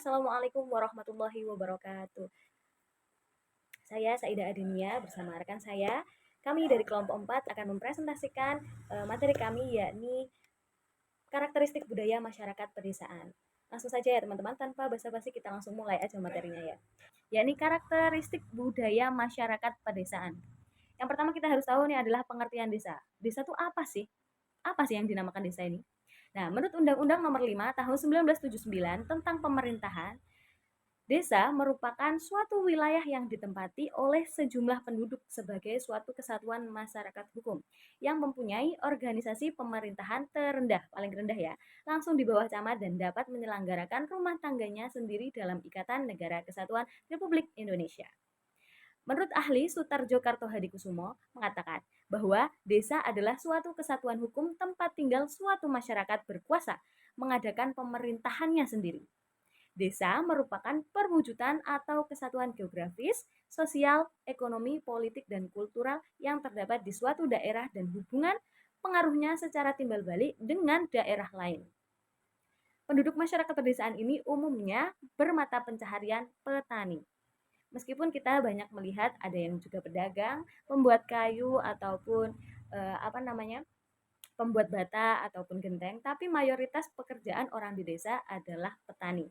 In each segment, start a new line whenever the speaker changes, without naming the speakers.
Assalamualaikum warahmatullahi wabarakatuh. Saya Saida Adinia bersama rekan saya. Kami dari kelompok 4 akan mempresentasikan materi kami yakni karakteristik budaya masyarakat pedesaan. Langsung saja ya teman-teman, tanpa basa-basi kita langsung mulai aja materinya ya. Yakni karakteristik budaya masyarakat pedesaan. Yang pertama kita harus tahu nih adalah pengertian desa. Desa itu apa sih? Apa sih yang dinamakan desa ini? Nah, menurut Undang-Undang Nomor 5 Tahun 1979 tentang pemerintahan, desa merupakan suatu wilayah yang ditempati oleh sejumlah penduduk sebagai suatu kesatuan masyarakat hukum yang mempunyai organisasi pemerintahan terendah, paling rendah ya, langsung di bawah camat dan dapat menyelenggarakan rumah tangganya sendiri dalam Ikatan Negara Kesatuan Republik Indonesia. Menurut ahli Sutarjo Kartohadikusumo mengatakan bahwa desa adalah suatu kesatuan hukum tempat tinggal suatu masyarakat berkuasa mengadakan pemerintahannya sendiri. Desa merupakan perwujudan atau kesatuan geografis, sosial, ekonomi, politik, dan kultural yang terdapat di suatu daerah dan hubungan pengaruhnya secara timbal balik dengan daerah lain. Penduduk masyarakat pedesaan ini umumnya bermata pencaharian petani. Meskipun kita banyak melihat ada yang juga pedagang, pembuat kayu ataupun pembuat bata ataupun genteng, tapi mayoritas pekerjaan orang di desa adalah petani.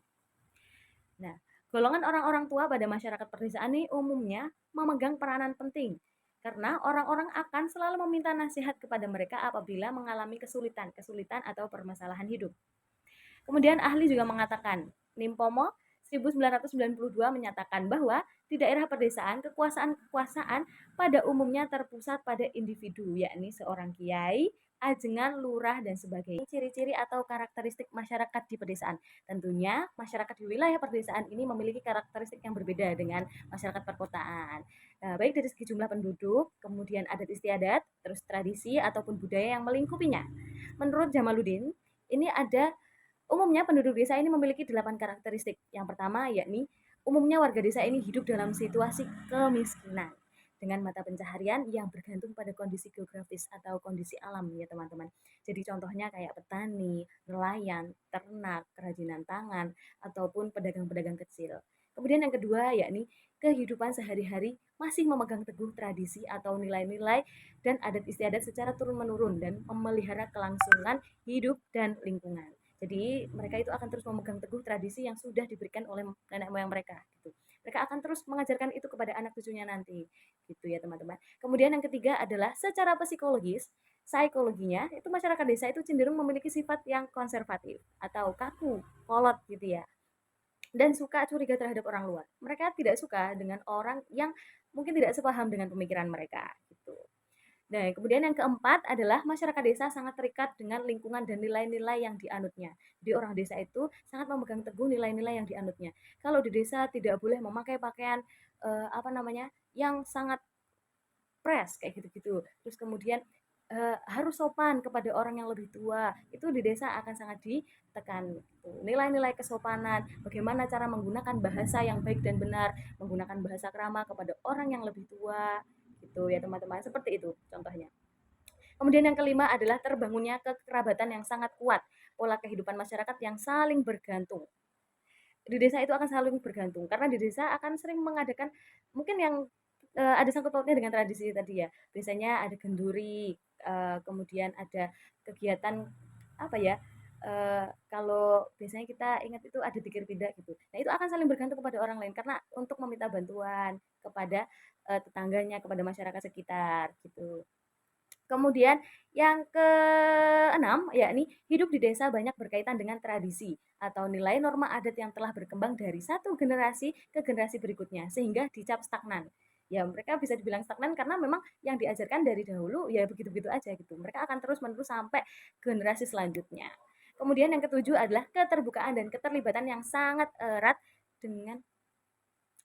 Nah, golongan orang-orang tua pada masyarakat pedesaan ini umumnya memegang peranan penting karena orang-orang akan selalu meminta nasihat kepada mereka apabila mengalami kesulitan atau permasalahan hidup. Kemudian ahli juga mengatakan, Nimpomo 1992 menyatakan bahwa di daerah pedesaan kekuasaan pada umumnya terpusat pada individu, yakni seorang kiai, ajengan, lurah, dan sebagainya. Ciri-ciri atau karakteristik masyarakat di pedesaan. Tentunya masyarakat di wilayah pedesaan ini memiliki karakteristik yang berbeda dengan masyarakat perkotaan. Baik dari segi jumlah penduduk, kemudian adat istiadat, terus tradisi ataupun budaya yang melingkupinya. Menurut Jamaluddin, ini ada umumnya penduduk desa ini memiliki 8 karakteristik. Yang pertama yakni umumnya warga desa ini hidup dalam situasi kemiskinan dengan mata pencaharian yang bergantung pada kondisi geografis atau kondisi alam ya teman-teman. Jadi contohnya kayak petani, nelayan, ternak, kerajinan tangan, ataupun pedagang-pedagang kecil. Kemudian yang kedua yakni kehidupan sehari-hari masih memegang teguh tradisi atau nilai-nilai dan adat istiadat secara turun-menurun dan memelihara kelangsungan hidup dan lingkungan. Jadi mereka itu akan terus memegang teguh tradisi yang sudah diberikan oleh nenek moyang mereka gitu. Mereka akan terus mengajarkan itu kepada anak cucunya nanti gitu ya teman-teman. Kemudian yang ketiga adalah secara psikologis, psikologinya itu masyarakat desa itu cenderung memiliki sifat yang konservatif atau kaku, kolot gitu ya. Dan suka curiga terhadap orang luar. Mereka tidak suka dengan orang yang mungkin tidak sepaham dengan pemikiran mereka gitu. Nah, kemudian yang keempat adalah masyarakat desa sangat terikat dengan lingkungan dan nilai-nilai yang dianutnya. Jadi orang desa itu sangat memegang teguh nilai-nilai yang dianutnya. Kalau di desa tidak boleh memakai pakaian yang sangat pres kayak gitu-gitu. Terus kemudian harus sopan kepada orang yang lebih tua. Itu di desa akan sangat ditekan. Nilai-nilai kesopanan, bagaimana cara menggunakan bahasa yang baik dan benar, menggunakan bahasa krama kepada orang yang lebih tua, gitu ya teman-teman. Seperti itu contohnya. Kemudian yang kelima adalah terbangunnya kekerabatan yang sangat kuat, pola kehidupan masyarakat yang saling bergantung. Di desa itu akan saling bergantung karena di desa akan sering mengadakan mungkin yang ada sangkut pautnya dengan tradisi tadi ya. Biasanya ada genduri, kemudian ada kegiatan apa ya? Kalau biasanya kita ingat itu ada dikir tidak gitu. Nah, itu akan saling bergantung kepada orang lain karena untuk meminta bantuan kepada tetangganya, kepada masyarakat sekitar gitu. Kemudian yang keenam, yakni hidup di desa banyak berkaitan dengan tradisi atau nilai norma adat yang telah berkembang dari satu generasi ke generasi berikutnya sehingga dicap stagnan. Ya, mereka bisa dibilang stagnan karena memang yang diajarkan dari dahulu ya begitu-begitu aja gitu. Mereka akan terus-menerus sampai generasi selanjutnya. Kemudian yang ketujuh adalah keterbukaan dan keterlibatan yang sangat erat dengan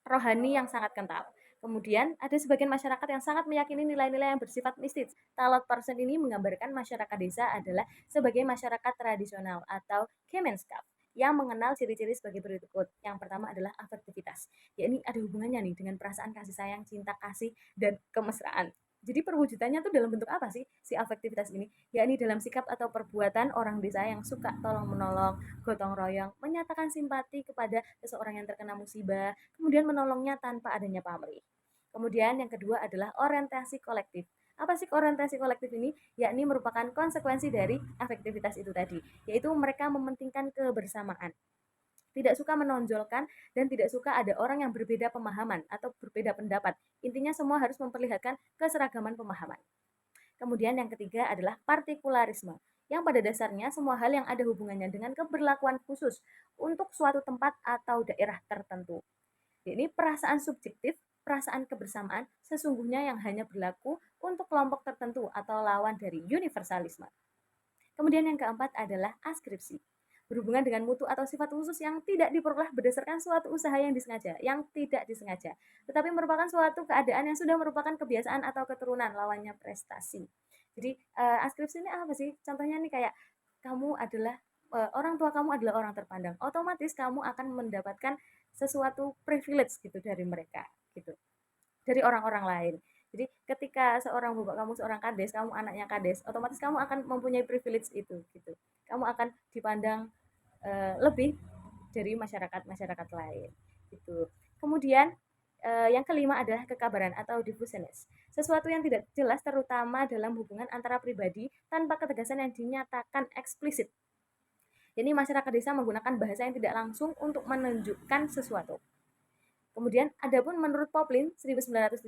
rohani yang sangat kental. Kemudian ada sebagian masyarakat yang sangat meyakini nilai-nilai yang bersifat mistis. Talot person ini menggambarkan masyarakat desa adalah sebagai masyarakat tradisional atau Kemenskap yang mengenal ciri-ciri sebagai berikut. Yang pertama adalah afektivitas. Ya ini ada hubungannya nih dengan perasaan kasih sayang, cinta kasih, dan kemesraan. Jadi perwujudannya tuh dalam bentuk apa sih si afektivitas ini? Yakni dalam sikap atau perbuatan orang desa yang suka tolong-menolong, gotong royong, menyatakan simpati kepada seseorang yang terkena musibah, kemudian menolongnya tanpa adanya pamrih. Kemudian yang kedua adalah orientasi kolektif. Apa sih orientasi kolektif ini? Yakni merupakan konsekuensi dari afektivitas itu tadi, yaitu mereka mementingkan kebersamaan, tidak suka menonjolkan, dan tidak suka ada orang yang berbeda pemahaman atau berbeda pendapat. Intinya semua harus memperlihatkan keseragaman pemahaman. Kemudian yang ketiga adalah partikularisme, yang pada dasarnya semua hal yang ada hubungannya dengan keberlakuan khusus untuk suatu tempat atau daerah tertentu. Ini perasaan subjektif, perasaan kebersamaan sesungguhnya yang hanya berlaku untuk kelompok tertentu atau lawan dari universalisme. Kemudian yang keempat adalah askripsi, berhubungan dengan mutu atau sifat khusus yang tidak diperoleh berdasarkan suatu usaha yang tidak disengaja, tetapi merupakan suatu keadaan yang sudah merupakan kebiasaan atau keturunan, lawannya prestasi. Jadi askripsi ini apa sih? Contohnya nih kayak kamu adalah orang tua kamu adalah orang terpandang, otomatis kamu akan mendapatkan sesuatu privilege gitu dari mereka gitu, dari orang-orang lain. Jadi ketika seorang bapak kamu seorang kades, kamu anaknya kades, otomatis kamu akan mempunyai privilege itu gitu. Kamu akan dipandang lebih dari masyarakat-masyarakat lain gitu. Kemudian yang kelima adalah kekabaran atau diffuseness. Sesuatu yang tidak jelas terutama dalam hubungan antara pribadi tanpa ketegasan yang dinyatakan eksplisit. Jadi masyarakat desa menggunakan bahasa yang tidak langsung untuk menunjukkan sesuatu. Kemudian adapun menurut Poplin 1972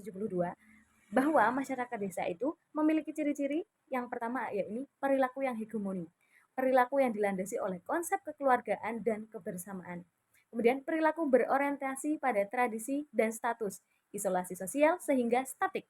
bahwa masyarakat desa itu memiliki ciri-ciri yang pertama yaitu perilaku yang hegemoni, perilaku yang dilandasi oleh konsep kekeluargaan dan kebersamaan. Kemudian perilaku berorientasi pada tradisi dan status, isolasi sosial sehingga statik.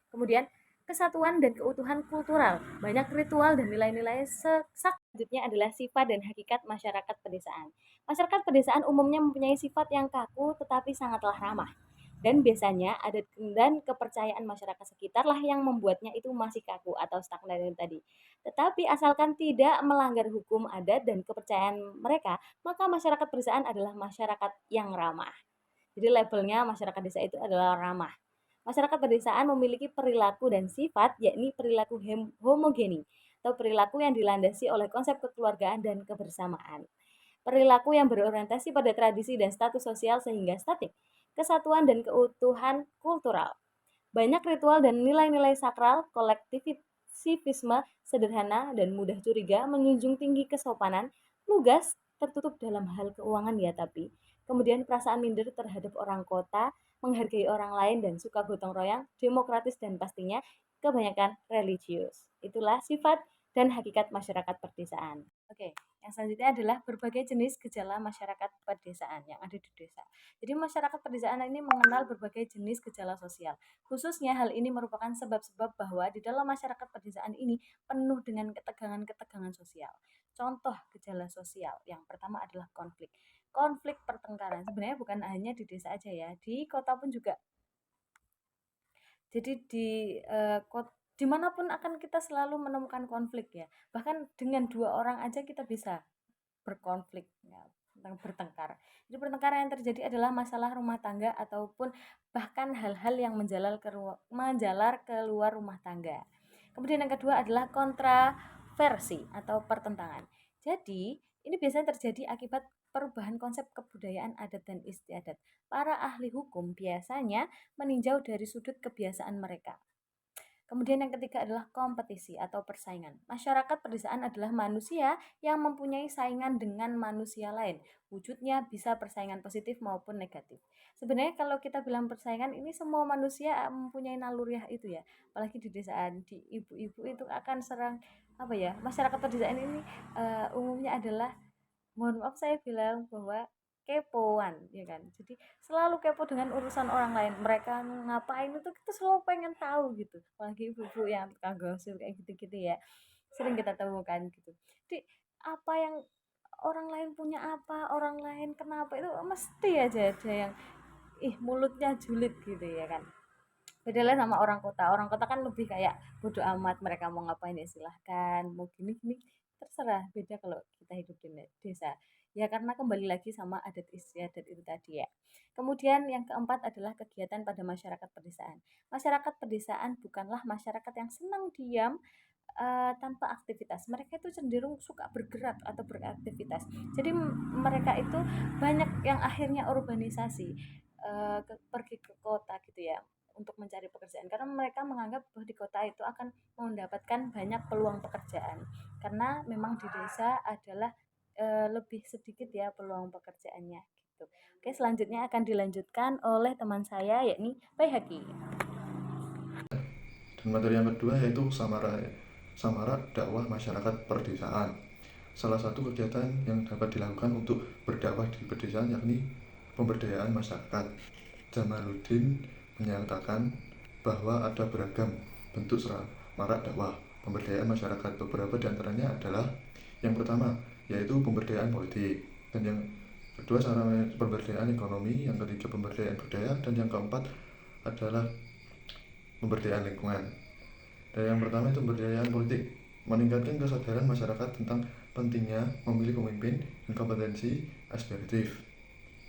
Kemudian kesatuan dan keutuhan kultural, banyak ritual dan nilai-nilai selanjutnya adalah sifat dan hakikat masyarakat pedesaan. Masyarakat pedesaan umumnya mempunyai sifat yang kaku tetapi sangatlah ramah. Dan biasanya adat dan kepercayaan masyarakat sekitarlah yang membuatnya itu masih kaku atau stagnan tadi. Tetapi asalkan tidak melanggar hukum adat dan kepercayaan mereka, maka masyarakat pedesaan adalah masyarakat yang ramah. Jadi labelnya masyarakat desa itu adalah ramah. Masyarakat pedesaan memiliki perilaku dan sifat, yakni perilaku homogeni atau perilaku yang dilandasi oleh konsep kekeluargaan dan kebersamaan. Perilaku yang berorientasi pada tradisi dan status sosial sehingga statik. Kesatuan dan keutuhan kultural. Banyak ritual dan nilai-nilai sakral, kolektivisme sederhana dan mudah curiga, menjunjung tinggi kesopanan, lugas, tertutup dalam hal keuangan ya tapi. Kemudian perasaan minder terhadap orang kota, menghargai orang lain dan suka gotong royong, demokratis dan pastinya kebanyakan religius. Itulah sifat dan hakikat masyarakat perdesaan. Oke, yang selanjutnya adalah berbagai jenis gejala masyarakat pedesaan yang ada di desa. Jadi masyarakat pedesaan ini mengenal berbagai jenis gejala sosial. Khususnya hal ini merupakan sebab-sebab bahwa di dalam masyarakat pedesaan ini penuh dengan ketegangan-ketegangan sosial. Contoh gejala sosial yang pertama adalah konflik. Konflik pertengkaran sebenarnya bukan hanya di desa aja ya, di kota pun juga. Jadi dimanapun akan kita selalu menemukan konflik ya. Bahkan dengan dua orang aja kita bisa berkonflik ya, tentang bertengkar. Jadi pertengkaran yang terjadi adalah masalah rumah tangga ataupun bahkan hal-hal yang menjalar keluar rumah tangga. Kemudian yang kedua adalah kontroversi atau pertentangan. Jadi ini biasanya terjadi akibat perubahan konsep kebudayaan adat dan istiadat. Para ahli hukum biasanya meninjau dari sudut kebiasaan mereka. Kemudian yang ketiga adalah kompetisi atau persaingan. Masyarakat pedesaan adalah manusia yang mempunyai saingan dengan manusia lain. Wujudnya bisa persaingan positif maupun negatif. Sebenarnya kalau kita bilang persaingan ini semua manusia mempunyai naluriah itu ya. Apalagi di desaan, di ibu-ibu itu akan serang apa ya? Masyarakat pedesaan ini umumnya adalah, mohon maaf saya bilang bahwa kepoan ya kan, jadi selalu kepo dengan urusan orang lain, mereka ngapain itu kita selalu pengen tahu gitu, apalagi ibu-ibu yang tukang gosip kayak gitu-gitu ya, sering kita temukan gitu. Jadi apa yang orang lain punya, apa orang lain kenapa, itu mesti aja ada yang mulutnya julid gitu ya kan. Bedalah sama orang kota kan lebih kayak bodo amat, mereka mau ngapain ya silahkan, mau gini gini terserah. Beda kalau kita hidup di desa, Ya karena kembali lagi sama adat istiadat itu tadi ya. Kemudian yang keempat adalah kegiatan pada masyarakat pedesaan. Masyarakat pedesaan bukanlah masyarakat yang senang diam tanpa aktivitas. Mereka itu cenderung suka bergerak atau beraktivitas. Jadi mereka itu banyak yang akhirnya urbanisasi, pergi ke kota gitu ya untuk mencari pekerjaan karena mereka menganggap bahwa di kota itu akan mendapatkan banyak peluang pekerjaan karena memang di desa adalah lebih sedikit ya peluang pekerjaannya gitu. Oke, selanjutnya akan dilanjutkan oleh teman saya yakni Baihaqi.
Dan materi yang kedua yaitu samara dakwah masyarakat perdesaan. Salah satu kegiatan yang dapat dilakukan untuk berdakwah di pedesaan yakni pemberdayaan masyarakat. Jamaluddin menyatakan bahwa ada beragam bentuk samarak dakwah pemberdayaan masyarakat. Beberapa di antaranya adalah yang pertama yaitu pemberdayaan politik, dan yang kedua sarana pemberdayaan ekonomi, yang ketiga pemberdayaan budaya, dan yang keempat adalah pemberdayaan lingkungan. Dan yang pertama itu pemberdayaan politik, meningkatkan kesadaran masyarakat tentang pentingnya memilih pemimpin dan kompetensi aspiratif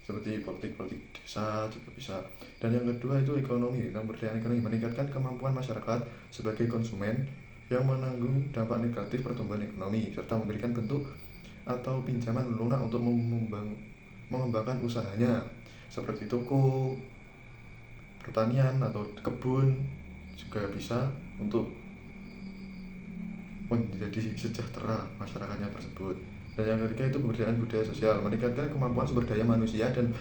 seperti politik desa juga bisa. Dan yang kedua itu ekonomi, pemberdayaan ekonomi, meningkatkan kemampuan masyarakat sebagai konsumen yang menanggung dampak negatif pertumbuhan ekonomi serta memberikan bentuk atau pinjaman lunak untuk mengembangkan usahanya seperti toko, pertanian atau kebun, juga bisa untuk menjadi sejahtera masyarakatnya tersebut. Dan yang ketiga itu pemberdayaan budaya sosial, meningkatkan kemampuan sumber daya manusia dan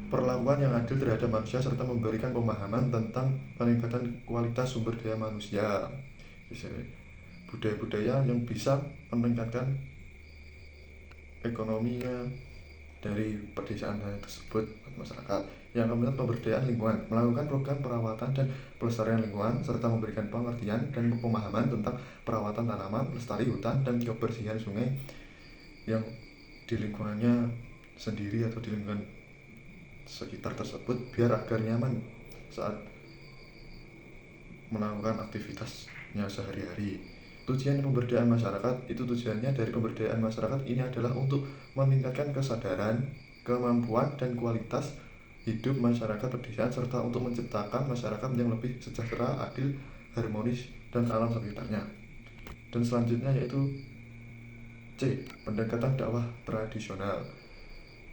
perlakuan yang adil terhadap manusia serta memberikan pemahaman tentang peningkatan kualitas sumber daya manusia. Budaya-budaya yang bisa meningkatkan ekonominya dari pedesaan tersebut masyarakat. Yang keempat pemberdayaan lingkungan, melakukan program perawatan dan pelestarian lingkungan serta memberikan pengertian dan pemahaman tentang perawatan tanaman, lestari hutan, dan kebersihan sungai yang di lingkungannya sendiri atau di lingkungan sekitar tersebut biar agar nyaman saat melakukan aktivitasnya sehari-hari. Tujuan pemberdayaan masyarakat itu tujuannya dari pemberdayaan masyarakat ini adalah untuk meningkatkan kesadaran, kemampuan, dan kualitas hidup masyarakat pedesaan serta untuk menciptakan masyarakat yang lebih sejahtera, adil, harmonis, dan alam sekitarnya. Dan selanjutnya yaitu C. Pendekatan dakwah tradisional.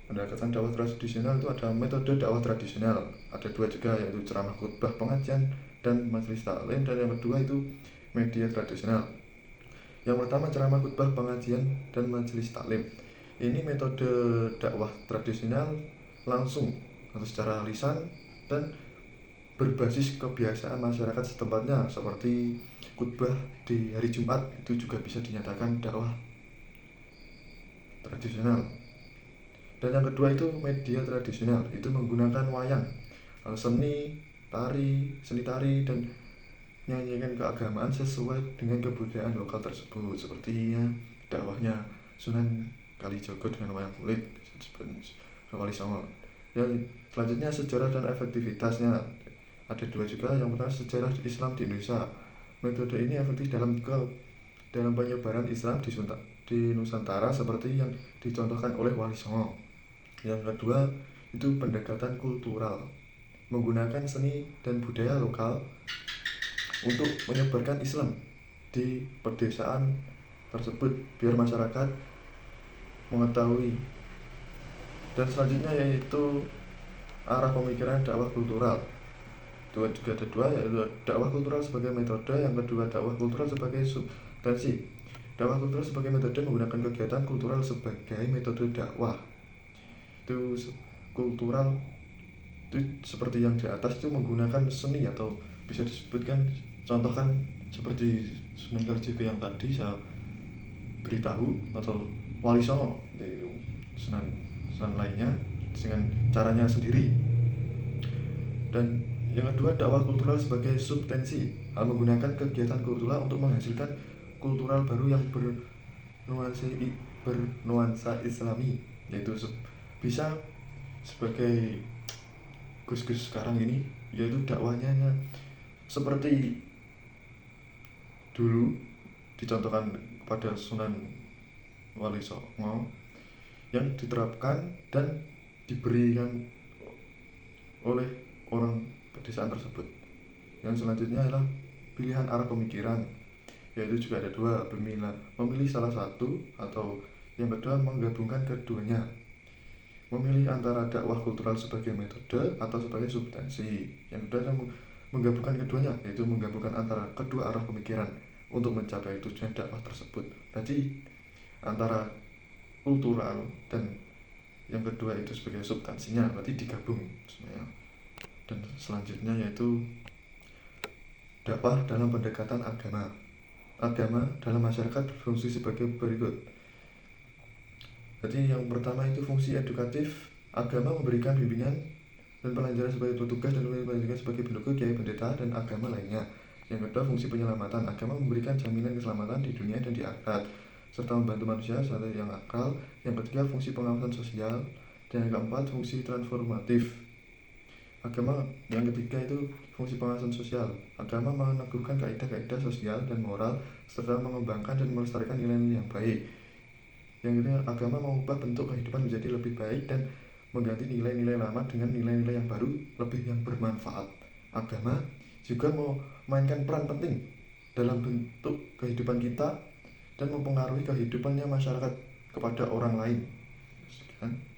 Pendekatan dakwah tradisional itu ada metode dakwah tradisional, ada dua juga yaitu ceramah, khutbah, pengajian, dan majelis taklim. Dan yang kedua itu media tradisional. Yang pertama ceramah, khutbah, pengajian, dan majelis taklim. Ini metode dakwah tradisional langsung atau secara lisan dan berbasis kebiasaan masyarakat setempatnya, seperti khutbah di hari Jumat itu juga bisa dinyatakan dakwah tradisional. Dan yang kedua itu media tradisional, itu menggunakan wayang, seni tari, dan nyanyikan keagamaan sesuai dengan kebudayaan lokal tersebut, seperti dakwahnya Sunan Kalijogo dengan wayang kulit Wali Songo. Yang selanjutnya sejarah dan efektivitasnya ada dua juga. Yang pertama sejarah Islam di Indonesia. Metode ini efektif dalam penyebaran Islam di Nusantara seperti yang dicontohkan oleh Wali Songo. Yang kedua itu pendekatan kultural, menggunakan seni dan budaya lokal untuk menyebarkan Islam di pedesaan tersebut biar masyarakat mengetahui. Dan selanjutnya yaitu arah pemikiran dakwah kultural. Juga ada dua, yaitu dakwah kultural sebagai metode, yang kedua dakwah kultural sebagai substansi. Dakwah kultural sebagai metode menggunakan kegiatan kultural sebagai metode dakwah. Itu kultural itu seperti yang di atas itu menggunakan seni atau bisa disebutkan contohkan seperti Sunan Kalijogo yang tadi saya beritahu, atau Wali Songo yaitu Sunan lainnya dengan caranya sendiri. Dan yang kedua dakwah kultural sebagai substansi, menggunakan kegiatan kultural untuk menghasilkan kultural baru yang bernuansa Islami, yaitu bisa sebagai Gus-gus sekarang ini, yaitu dakwahnya seperti dulu dicontohkan kepada Sunan Wali Songo, yang diterapkan dan diberikan oleh orang pedesaan tersebut. Yang selanjutnya adalah pilihan arah pemikiran, yaitu juga ada dua, memilih salah satu, atau yang kedua menggabungkan keduanya, memilih antara dakwah kultural sebagai metode atau sebagai substansi. Yang kedua adalah menggabungkan keduanya, yaitu menggabungkan antara kedua arah pemikiran untuk mencapai tujuan dakwah tersebut. Berarti antara kultural dan yang kedua itu sebagai substansinya, berarti digabung sebenarnya. Dan selanjutnya yaitu dakwah dalam pendekatan agama. Agama dalam masyarakat berfungsi sebagai berikut. Jadi yang pertama itu fungsi edukatif. Agama memberikan bimbingan dan pelajaran sebagai petugas dan pelajaran sebagai pendukung kiai, pendeta, dan agama lainnya. Yang kedua fungsi penyelamatan. Agama memberikan jaminan keselamatan di dunia dan di akhirat serta membantu manusia serta yang akal. Yang ketiga fungsi pengawasan sosial. Dan yang keempat fungsi transformatif. Agama yang ketiga itu fungsi pengawasan sosial. Agama meneguhkan kaidah-kaidah sosial dan moral serta mengembangkan dan melestarikan nilai-nilai yang baik. Yang kedua, agama mengubah bentuk kehidupan menjadi lebih baik dan mengganti nilai-nilai lama dengan nilai-nilai yang baru, lebih yang bermanfaat. Agama juga memainkan peran penting dalam bentuk kehidupan kita dan mempengaruhi kehidupannya masyarakat kepada orang lain. Sekian.